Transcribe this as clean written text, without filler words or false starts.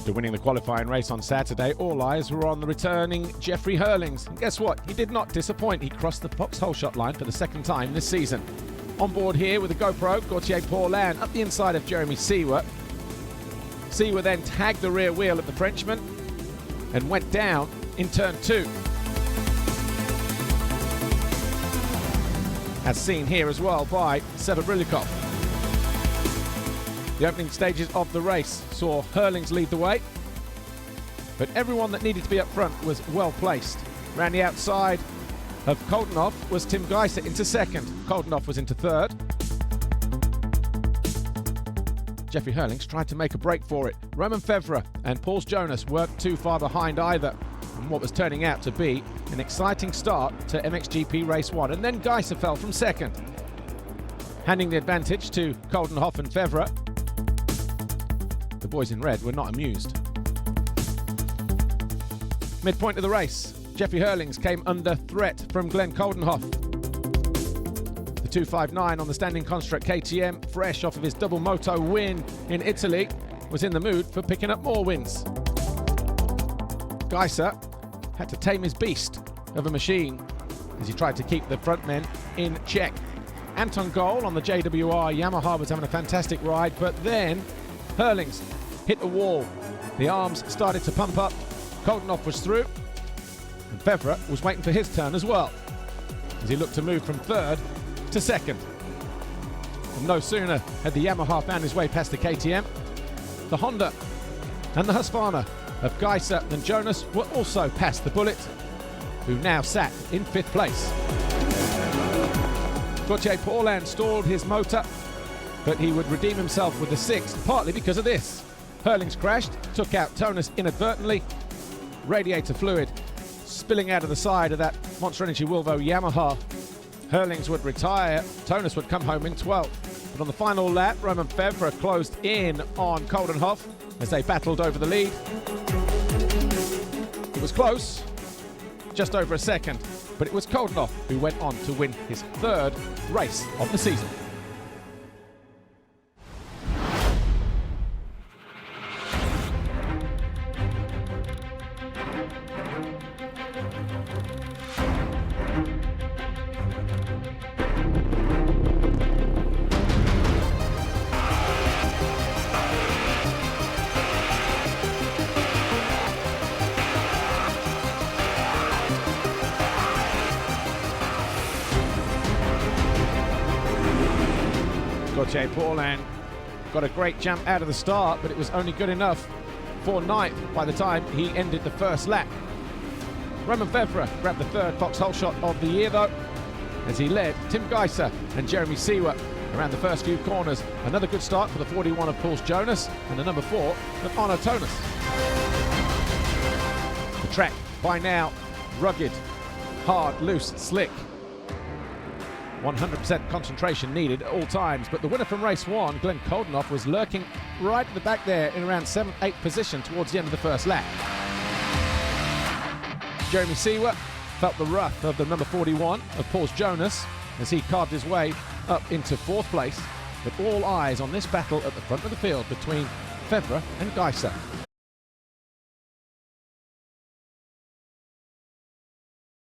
After winning the qualifying race on Saturday, all eyes were on the returning Jeffrey Hurlings. And guess what? He did not disappoint. He crossed the Fox hole shot line for the second time this season. On board here with a GoPro, Gauthier Paulin up the inside of Jeremy Seewer. Seewer then tagged the rear wheel of the Frenchman and went down in turn 2. As seen here as well by Sevebrilikov. The opening stages of the race saw Hurlings lead the way, but everyone that needed to be up front was well placed. Around the outside of Koldenhoff was Tim Geiser into second. Koldenhoff was into third. Jeffrey Hurlings tried to make a break for it. Roman Fevre and Paul Jonas weren't too far behind either, in what was turning out to be an exciting start to MXGP Race 1. And then Geiser fell from second, handing the advantage to Koldenhoff and Fevre. The boys in red were not amused. Midpoint of the race, Jeffrey Hurlings came under threat from Glenn Koldenhoff. The 259 on the standing construct KTM, fresh off of his double moto win in Italy, was in the mood for picking up more wins. Geiser had to tame his beast of a machine as he tried to keep the front men in check. Anton Gohl on the JWR Yamaha was having a fantastic ride, but then Hurlings hit a wall. The arms started to pump up. Koldenhoff was through, and Fevre was waiting for his turn as well, as he looked to move from third to second. And no sooner had the Yamaha found his way past the KTM, the Honda and the Husqvarna of Geiser and Jonas were also past the Bullet, who now sat in 5th place. Gauthier Paulin stalled his motor, but he would redeem himself with the 6th, partly because of this. Hurlings crashed, took out Tonus inadvertently, radiator fluid spilling out of the side of that Monster Energy Wilvo Yamaha. Hurlings would retire, Tonus would come home in 12th. But on the final lap, Roman Fevre closed in on Koldenhoff as they battled over the lead. It was close, just over a second, but it was Koldenhoff who went on to win his 3rd race of the season. Gauthier Paulin got a great jump out of the start, but it was only good enough for 9th by the time he ended the first lap. Roman Fevre grabbed the 3rd Fox hole shot of the year though, as he led Tim Geiser and Jeremy Seewer around the first few corners. Another good start for the 41 of Paul Jonas and the number 4 of Arno Tonus. The track by now rugged, hard, loose, slick. 100% concentration needed at all times, but the winner from race 1, Glenn Koldenhoff, was lurking right at the back there in around 7th, 8th position towards the end of the first lap. Jeremy Seewer felt the wrath of the number 41 of Paul Jonas as he carved his way up into 4th place, with all eyes on this battle at the front of the field between Fevre and Geiser.